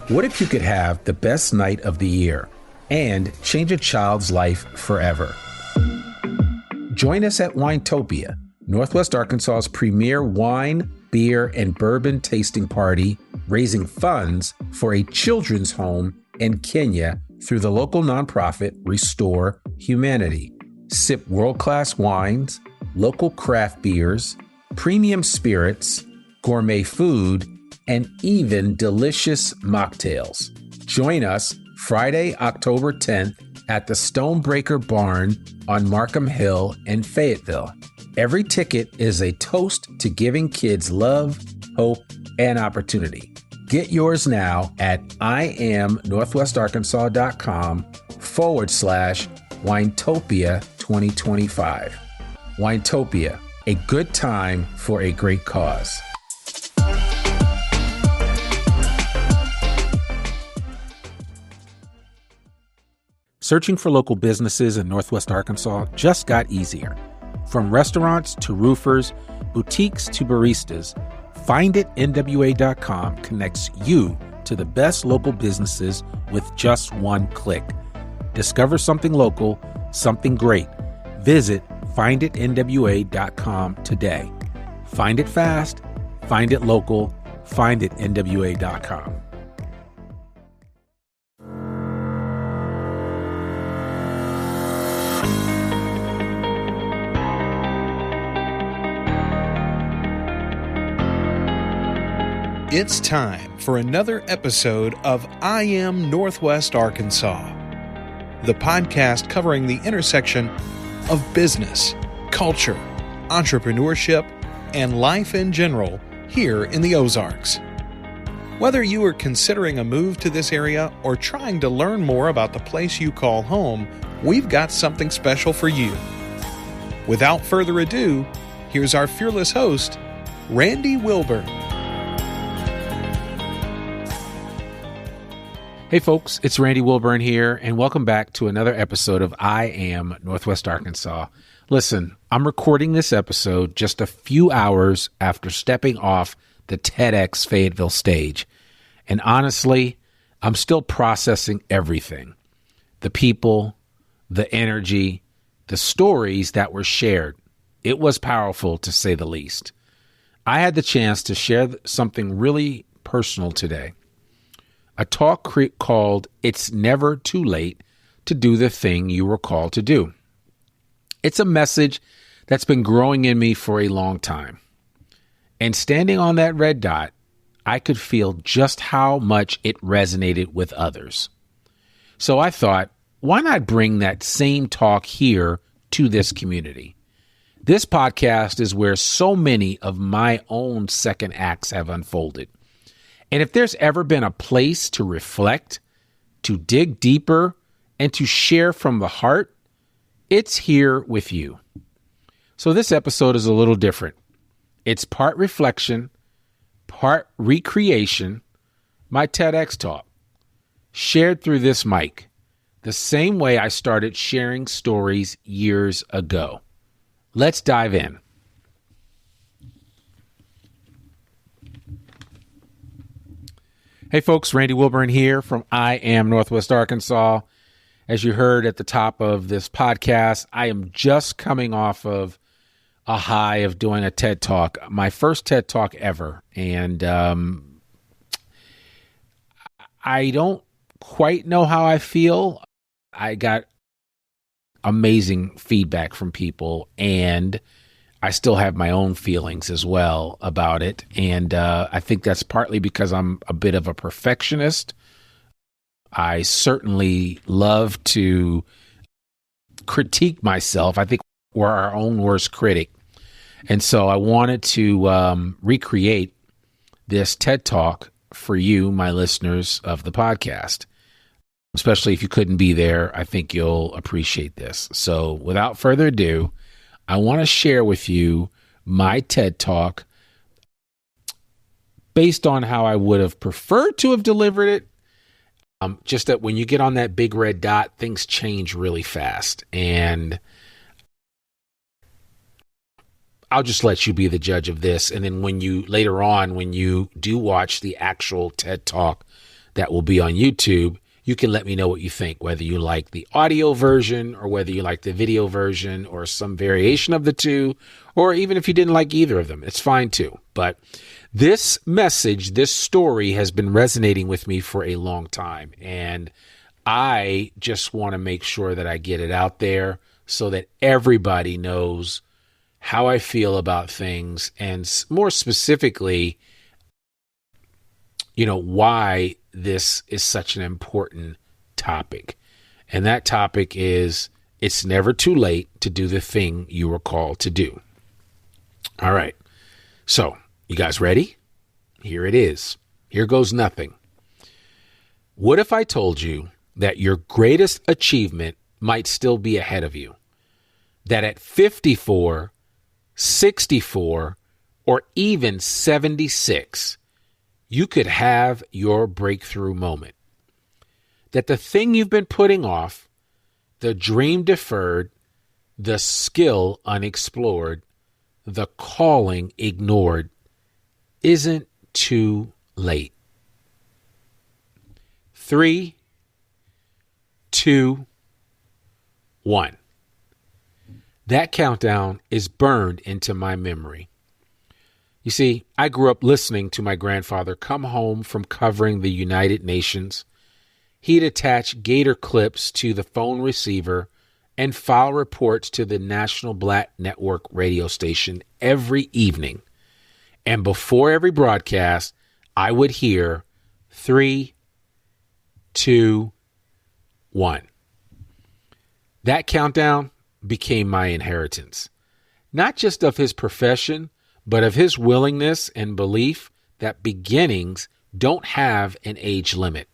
What if you could have the best night of the year and change a child's life forever? Join us at Winetopia, Northwest Arkansas's premier wine, beer, and bourbon tasting party, raising funds for a children's home in Kenya through the local nonprofit Restore Humanity. Sip world-class wines, local craft beers, premium spirits, gourmet food, and even delicious mocktails. Join us Friday, October 10th at the Stonebreaker Barn on Markham Hill in Fayetteville. Every ticket is a toast to giving kids love, hope, and opportunity. Get yours now at iamnorthwestarkansas.com/Winetopia 2025. Winetopia, a good time for a great cause. Searching for local businesses in Northwest Arkansas just got easier. From restaurants to roofers, boutiques to baristas, FindItNWA.com connects you to the best local businesses with just one click. Discover something local, something great. Visit FindItNWA.com today. Find it fast, find it local, FindItNWA.com. It's time for another episode of I Am Northwest Arkansas, the podcast covering the intersection of business, culture, entrepreneurship, and life in general here in the Ozarks. Whether you are considering a move to this area or trying to learn more about the place you call home, we've got something special for you. Without further ado, here's our fearless host, Randy Wilburn. Hey folks, it's Randy Wilburn here, and welcome back to another episode of I Am Northwest Arkansas. Listen, I'm recording this episode just a few hours after stepping off the TEDx Fayetteville stage. And honestly, I'm still processing everything. The people, the energy, the stories that were shared. It was powerful, to say the least. I had the chance to share something really personal today. A talk called It's Never Too Late to Do the Thing You Were Called to Do. It's a message that's been growing in me for a long time. And standing on that red dot, I could feel just how much it resonated with others. So I thought, why not bring that same talk here to this community? This podcast is where so many of my own second acts have unfolded. And if there's ever been a place to reflect, to dig deeper, and to share from the heart, it's here with you. So this episode is a little different. It's part reflection, part recreation, my TEDx talk, shared through this mic, the same way I started sharing stories years ago. Let's dive in. Hey folks, Randy Wilburn here from I Am Northwest Arkansas. As you heard at the top of this podcast, I am just coming off of a high of doing a TED Talk, my first TED Talk ever. And I don't quite know how I feel. I got amazing feedback from people, and I still have my own feelings as well about it. And I think that's partly because I'm a bit of a perfectionist. I certainly love to critique myself. I think we're our own worst critic. And so I wanted to recreate this TED Talk for you, my listeners of the podcast. Especially if you couldn't be there, I think you'll appreciate this. So without further ado, I want to share with you my TED Talk based on how I would have preferred to have delivered it. Just that when you get on that big red dot, things change really fast. And I'll just let you be the judge of this. And then later on, when you do watch the actual TED Talk, that will be on YouTube. You can let me know what you think, whether you like the audio version or whether you like the video version or some variation of the two, or even if you didn't like either of them, it's fine too. But this message, this story has been resonating with me for a long time. And I just want to make sure that I get it out there so that everybody knows how I feel about things, and more specifically, why this is such an important topic. And that topic is, it's never too late to do the thing you were called to do. All right. So, you guys ready? Here it is. Here goes nothing. What if I told you that your greatest achievement might still be ahead of you? That at 54, 64, or even 76, you could have your breakthrough moment. That the thing you've been putting off, the dream deferred, the skill unexplored, the calling ignored, isn't too late. 3, 2, 1. That countdown is burned into my memory. You see, I grew up listening to my grandfather come home from covering the United Nations. He'd attach gator clips to the phone receiver and file reports to the National Black Network radio station every evening. And before every broadcast, I would hear 3, 2, 1. That countdown became my inheritance, not just of his profession, but of his willingness and belief that beginnings don't have an age limit.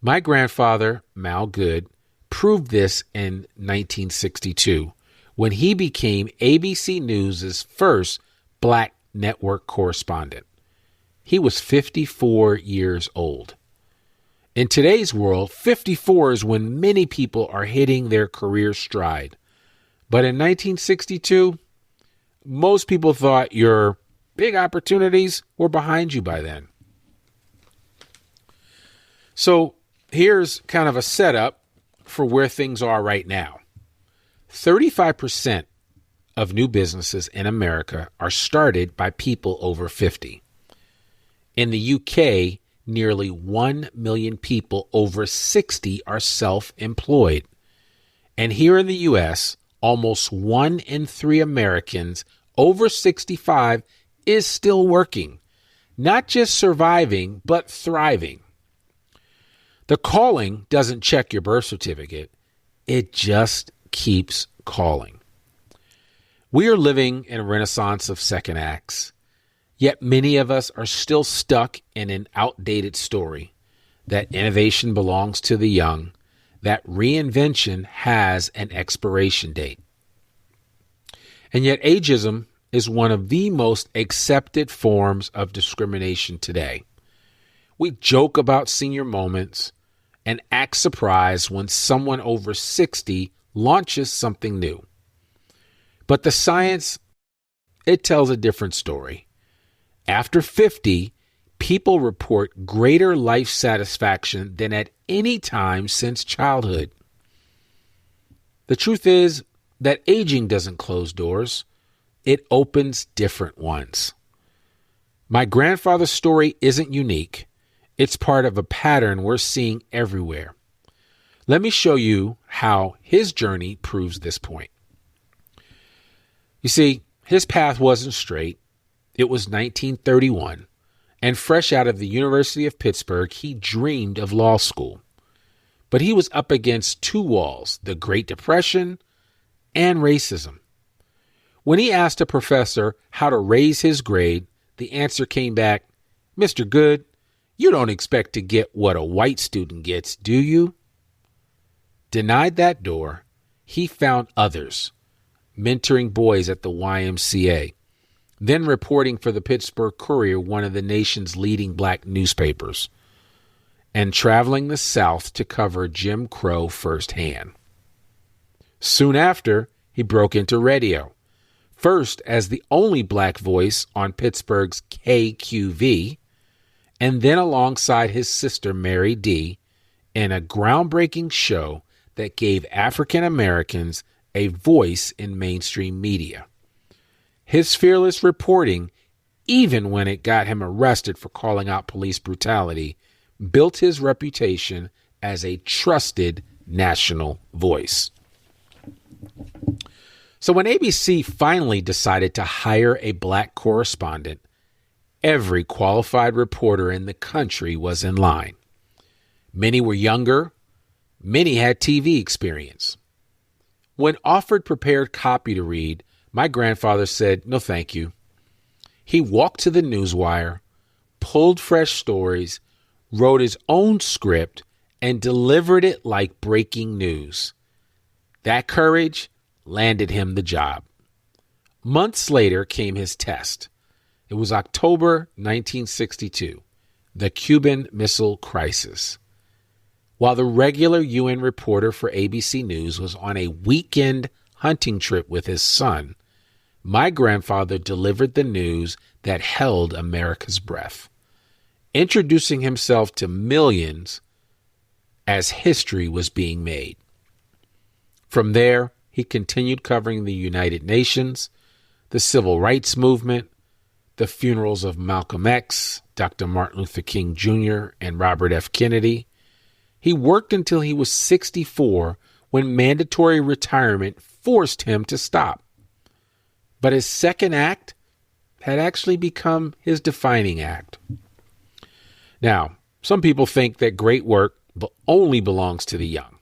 My grandfather, Mal Good, proved this in 1962 when he became ABC News' first Black network correspondent. He was 54 years old. In today's world, 54 is when many people are hitting their career stride. But in 1962, most people thought your big opportunities were behind you by then. So here's kind of a setup for where things are right now. 35% of new businesses in America are started by people over 50. In the UK, nearly 1 million people over 60 are self-employed. And here in the U.S., almost 1 in 3 Americans over 65 is still working, not just surviving, but thriving. The calling doesn't check your birth certificate. It just keeps calling. We are living in a renaissance of second acts. Yet many of us are still stuck in an outdated story that innovation belongs to the young, that reinvention has an expiration date. And yet ageism is one of the most accepted forms of discrimination today. We joke about senior moments and act surprised when someone over 60 launches something new. But the science, it tells a different story. After 50, people report greater life satisfaction than at any time since childhood. The truth is that aging doesn't close doors. It opens different ones. My grandfather's story isn't unique. It's part of a pattern we're seeing everywhere. Let me show you how his journey proves this point. You see, his path wasn't straight. It was 1931, and fresh out of the University of Pittsburgh, he dreamed of law school. But he was up against two walls, the Great Depression and racism. When he asked a professor how to raise his grade, the answer came back, "Mr. Good, you don't expect to get what a white student gets, do you?" Denied that door, he found others, mentoring boys at the YMCA, then reporting for the Pittsburgh Courier, one of the nation's leading black newspapers, and traveling the South to cover Jim Crow firsthand. Soon after, he broke into radio, first as the only black voice on Pittsburgh's KQV, and then alongside his sister Mary D. in a groundbreaking show that gave African Americans a voice in mainstream media. His fearless reporting, even when it got him arrested for calling out police brutality, built his reputation as a trusted national voice. So when ABC finally decided to hire a black correspondent, every qualified reporter in the country was in line. Many were younger, many had TV experience. When offered prepared copy to read, my grandfather said, "No, thank you." He walked to the newswire, pulled fresh stories, wrote his own script, and delivered it like breaking news. That courage landed him the job. Months later came his test. It was October 1962, the Cuban Missile Crisis. While the regular UN reporter for ABC News was on a weekend hunting trip with his son, my grandfather delivered the news that held America's breath, introducing himself to millions as history was being made. From there, he continued covering the United Nations, the Civil Rights Movement, the funerals of Malcolm X, Dr. Martin Luther King Jr., and Robert F. Kennedy. He worked until he was 64 when mandatory retirement forced him to stop. But his second act had actually become his defining act. Now, some people think that great work only belongs to the young.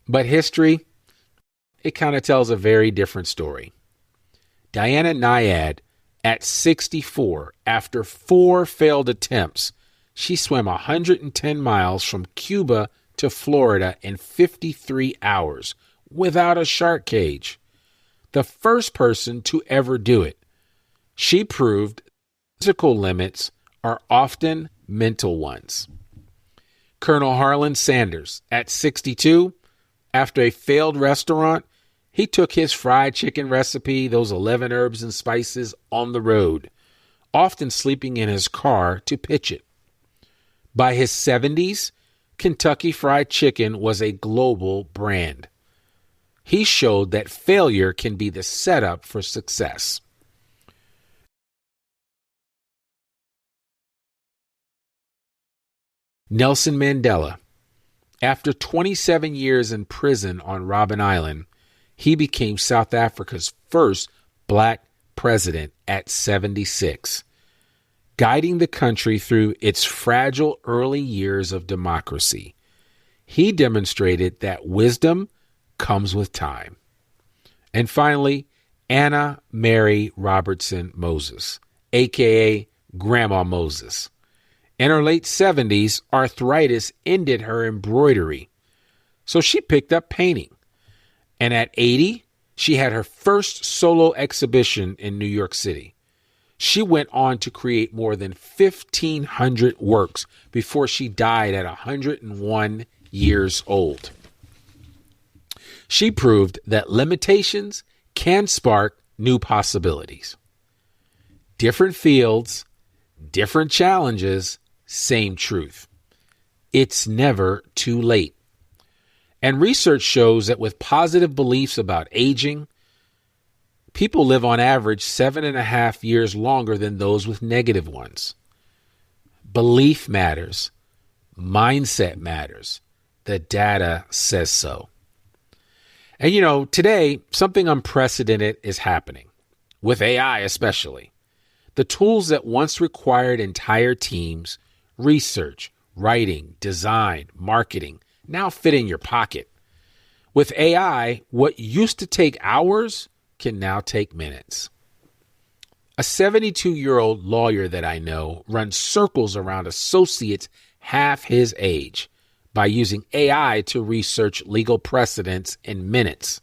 But history, it kind of tells a very different story. Diana Nyad, at 64, after 4 failed attempts, she swam 110 miles from Cuba to Florida in 53 hours without a shark cage. The first person to ever do it. She proved physical limits are often mental ones. Colonel Harlan Sanders, at 62, after a failed restaurant, he took his fried chicken recipe, those 11 herbs and spices, on the road, often sleeping in his car to pitch it. By his 70s, Kentucky Fried Chicken was a global brand. He showed that failure can be the setup for success. Nelson Mandela. After 27 years in prison on Robben Island, he became South Africa's first black president at 76, guiding the country through its fragile early years of democracy. He demonstrated that wisdom comes with time. And finally, Anna Mary Robertson Moses, a.k.a. Grandma Moses. In her late 70s, arthritis ended her embroidery, so she picked up painting. And at 80, she had her first solo exhibition in New York City. She went on to create more than 1,500 works before she died at 101 years old. She proved that limitations can spark new possibilities. Different fields, different challenges, same truth. It's never too late. And research shows that with positive beliefs about aging, people live on average 7.5 years longer than those with negative ones. Belief matters. Mindset matters. The data says so. And today, something unprecedented is happening, with AI especially. The tools that once required entire teams, research, writing, design, marketing, now fit in your pocket. With AI, what used to take hours can now take minutes. A 72-year-old lawyer that I know runs circles around associates half his age by using AI to research legal precedents in minutes.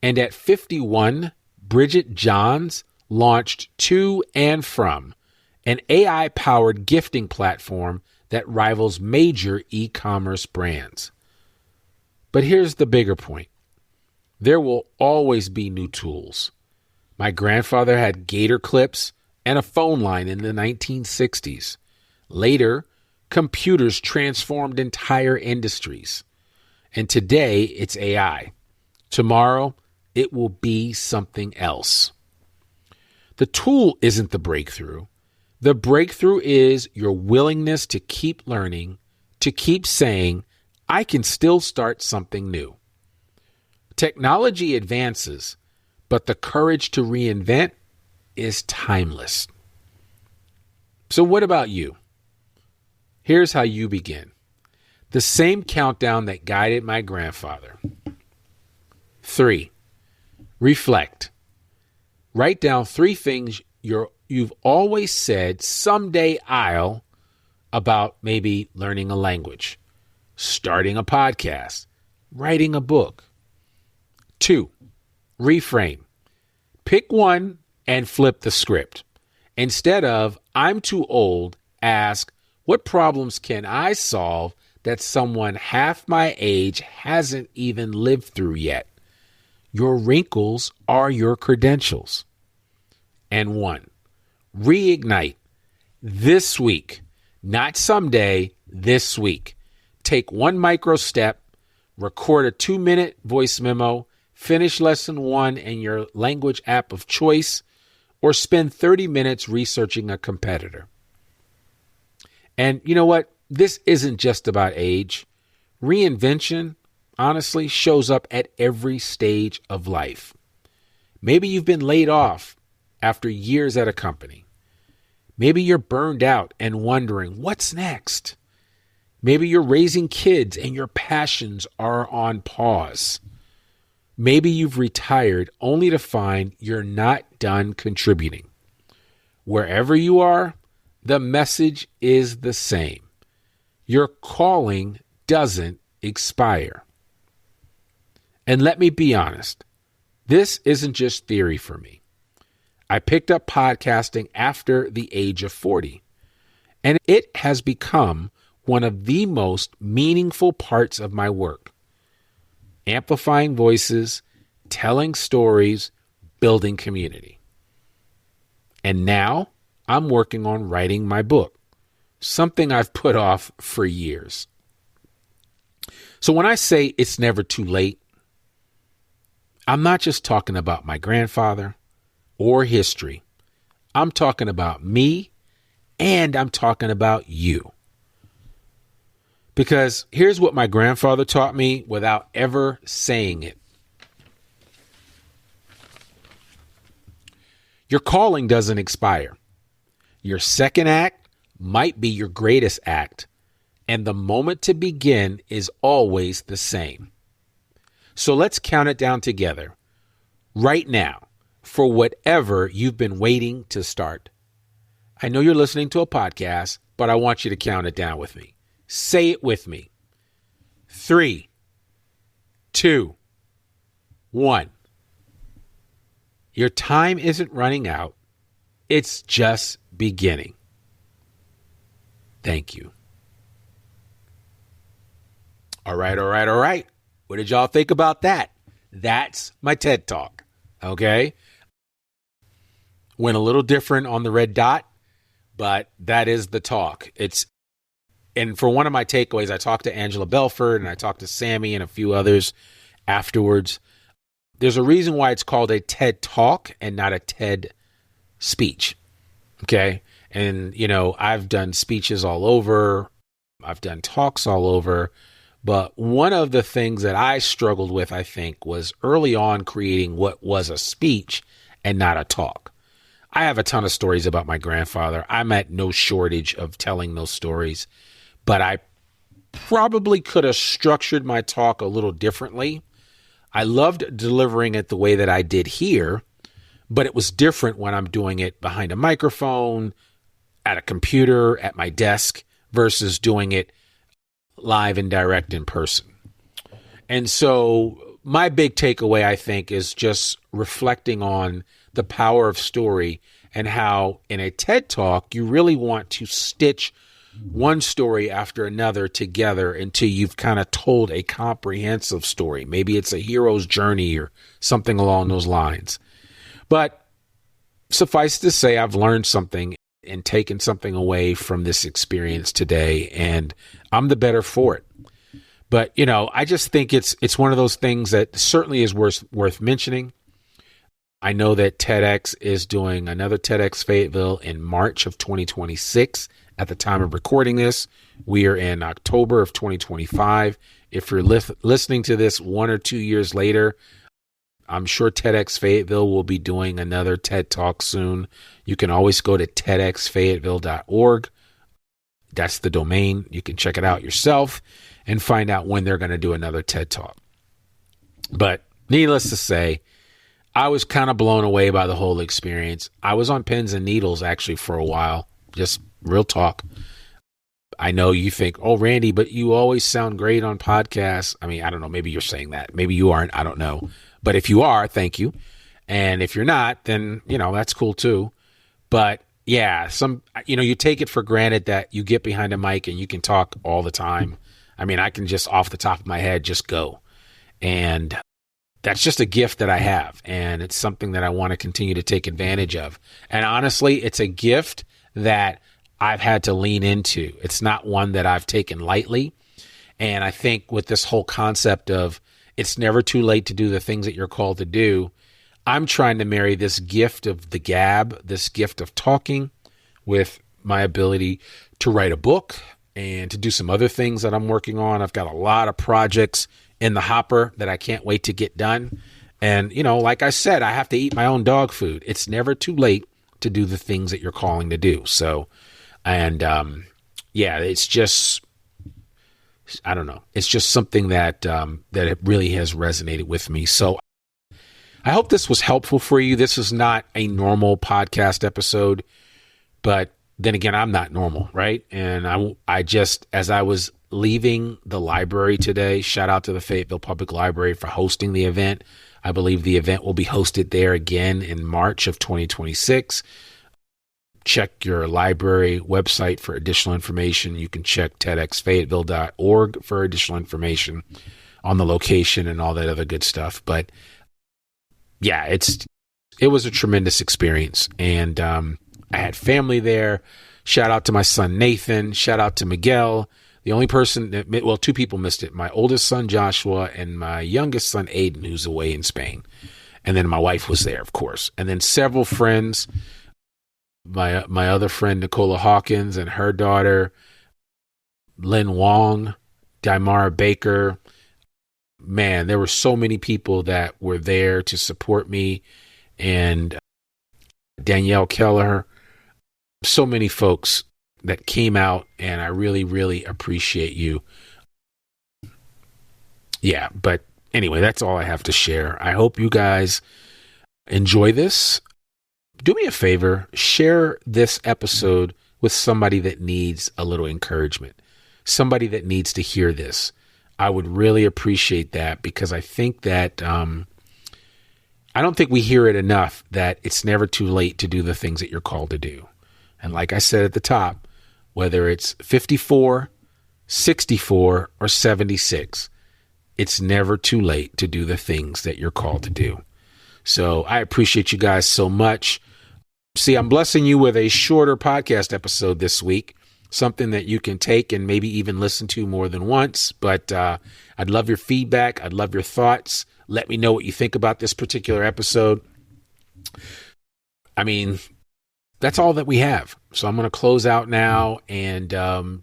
And at 51, Bridget Johns launched To and From, an AI-powered gifting platform that rivals major e-commerce brands. But here's the bigger point. There will always be new tools. My grandfather had gator clips and a phone line in the 1960s. Later, computers transformed entire industries. And today, it's AI. Tomorrow, it will be something else. The tool isn't the breakthrough. The breakthrough is your willingness to keep learning, to keep saying, I can still start something new. Technology advances, but the courage to reinvent is timeless. So what about you? Here's how you begin. The same countdown that guided my grandfather. 3, reflect. Write down 3 things you've always said someday I'll about maybe learning a language, starting a podcast, writing a book. 2, reframe. Pick one and flip the script. Instead of I'm too old, ask what problems can I solve that someone half my age hasn't even lived through yet. Your wrinkles are your credentials. And 1, reignite this week, not someday, this week. Take 1 micro step, record a 2-minute voice memo, finish lesson 1 in your language app of choice, or spend 30 minutes researching a competitor. And you know what? This isn't just about age. Reinvention, honestly, shows up at every stage of life. Maybe you've been laid off after years at a company. Maybe you're burned out and wondering, what's next? Maybe you're raising kids and your passions are on pause. Maybe you've retired only to find you're not done contributing. Wherever you are, the message is the same. Your calling doesn't expire. And let me be honest, this isn't just theory for me. I picked up podcasting after the age of 40, and it has become one of the most meaningful parts of my work. Amplifying voices, telling stories, building community. And now I'm working on writing my book, something I've put off for years. So when I say it's never too late, I'm not just talking about my grandfather or history. I'm talking about me, and I'm talking about you. Because here's what my grandfather taught me without ever saying it. Your calling doesn't expire. Your second act might be your greatest act, and the moment to begin is always the same. So let's count it down together right now for whatever you've been waiting to start. I know you're listening to a podcast, but I want you to count it down with me. Say it with me. 3, 2, 1. Your time isn't running out. It's just beginning. Thank you. All right. What did y'all think about that? That's my TED Talk. Okay? Went a little different on the red dot, but that is the talk. And for one of my takeaways, I talked to Angela Belford and I talked to Sammy and a few others afterwards. There's a reason why it's called a TED Talk and not a TED speech. Okay? And, I've done speeches all over. I've done talks all over. But one of the things that I struggled with, I think, was early on creating what was a speech and not a talk. I have a ton of stories about my grandfather. I'm at no shortage of telling those stories. But I probably could have structured my talk a little differently. I loved delivering it the way that I did here, but it was different when I'm doing it behind a microphone, at a computer, at my desk, versus doing it live and direct in person. And so my big takeaway, I think, is just reflecting on the power of story and how in a TED Talk, you really want to stitch one story after another together until you've kind of told a comprehensive story. Maybe it's a hero's journey or something along those lines. But suffice to say, I've learned something and taken something away from this experience today, and I'm the better for it. But, I just think it's one of those things that certainly is worth mentioning. I know that TEDx is doing another TEDx Fayetteville in March of 2026. At the time of recording this, we are in October of 2025. If you're listening to this 1 or 2 years later, I'm sure TEDx Fayetteville will be doing another TED Talk soon. You can always go to tedxfayetteville.org. That's the domain. You can check it out yourself and find out when they're going to do another TED Talk. But needless to say, I was kind of blown away by the whole experience. I was on pins and needles actually for a while, just real talk. I know you think, oh, Randy, but you always sound great on podcasts. I mean, I don't know. Maybe you're saying that. Maybe you aren't. I don't know. But if you are, thank you. And if you're not, then, that's cool too. But yeah, you take it for granted that you get behind a mic and you can talk all the time. I mean, I can just off the top of my head, just go. And that's just a gift that I have. And it's something that I want to continue to take advantage of. And honestly, it's a gift that I've had to lean into. It's not one that I've taken lightly. And I think with this whole concept of it's never too late to do the things that you're called to do, I'm trying to marry this gift of the gab, this gift of talking, with my ability to write a book and to do some other things that I'm working on. I've got a lot of projects in the hopper that I can't wait to get done. And, like I said, I have to eat my own dog food. It's never too late to do the things that you're calling to do. So, and it's just, I don't know. It's just something that it really has resonated with me. So I hope this was helpful for you. This is not a normal podcast episode, but then again, I'm not normal, right? And I just, as I was leaving the library today, shout out to the Fayetteville Public Library for hosting the event. I believe the event will be hosted there again in March of 2026. Check your library website for additional information. You can check tedxfayetteville.org for additional information on the location and all that other good stuff. But yeah, it was a tremendous experience. And I had family there. Shout out to my son, Nathan. Shout out to Miguel. The only person, two people missed it. My oldest son, Joshua, and my youngest son, Aiden, who's away in Spain. And then my wife was there, of course. And then several friends. My other friend, Nicola Hawkins, and her daughter, Lynn Wong, Daimara Baker. Man, there were so many people that were there to support me. And Danielle Keller, so many folks that came out, and I really, really appreciate you. Yeah, but anyway, that's all I have to share. I hope you guys enjoy this. Do me a favor, share this episode with somebody that needs a little encouragement, somebody that needs to hear this. I would really appreciate that, because I think that I don't think we hear it enough, that it's never too late to do the things that you're called to do. And like I said at the top, whether it's 54, 64, or 76, it's never too late to do the things that you're called to do. So I appreciate you guys so much. See, I'm blessing you with a shorter podcast episode this week, something that you can take and maybe even listen to more than once. But I'd love your feedback. I'd love your thoughts. Let me know what you think about this particular episode. I mean, that's all that we have. So I'm going to close out now. And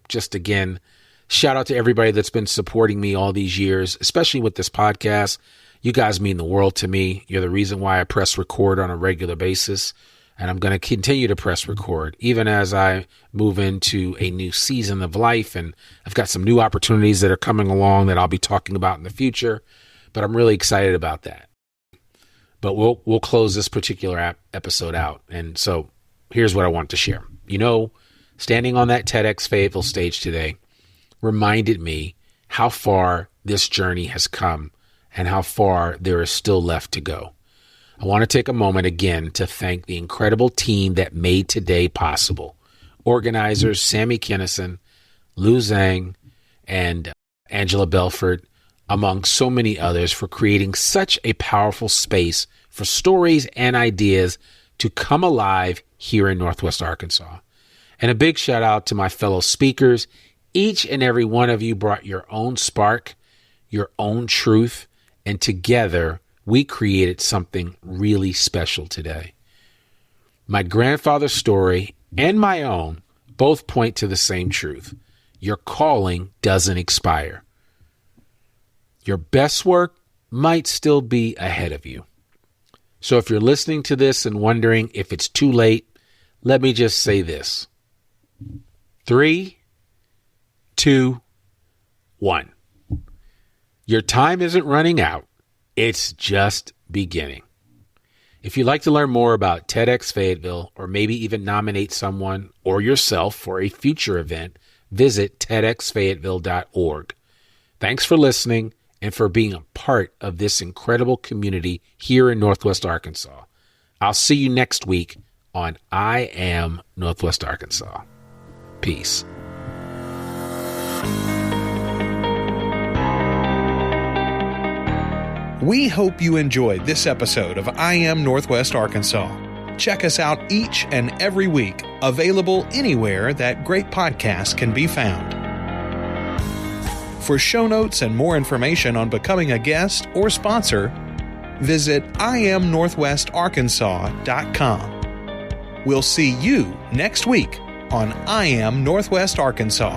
just again, shout out to everybody that's been supporting me all these years, especially with this podcast. You guys mean the world to me. You're the reason why I press record on a regular basis. And I'm going to continue to press record even as I move into a new season of life. And I've got some new opportunities that are coming along that I'll be talking about in the future. But I'm really excited about that. But we'll close this particular episode out. And so here's what I want to share. Standing on that TEDx Fayetteville stage today reminded me how far this journey has come and how far there is still left to go. I want to take a moment again to thank the incredible team that made today possible. Organizers Sammy Kinnison, Lou Zhang, and Angela Belford, among so many others, for creating such a powerful space for stories and ideas to come alive here in Northwest Arkansas. And a big shout out to my fellow speakers. Each and every one of you brought your own spark, your own truth, and together we created something really special today. My grandfather's story and my own both point to the same truth. Your calling doesn't expire. Your best work might still be ahead of you. So if you're listening to this and wondering if it's too late, let me just say this. 3, 2, 1. Your time isn't running out. It's just beginning. If you'd like to learn more about TEDx Fayetteville, or maybe even nominate someone or yourself for a future event, visit TEDxFayetteville.org. Thanks for listening and for being a part of this incredible community here in Northwest Arkansas. I'll see you next week on I Am Northwest Arkansas. Peace. We hope you enjoyed this episode of I Am Northwest Arkansas. Check us out each and every week, available anywhere that great podcasts can be found. For show notes and more information on becoming a guest or sponsor, visit IamNorthwestArkansas.com. We'll see you next week on I Am Northwest Arkansas.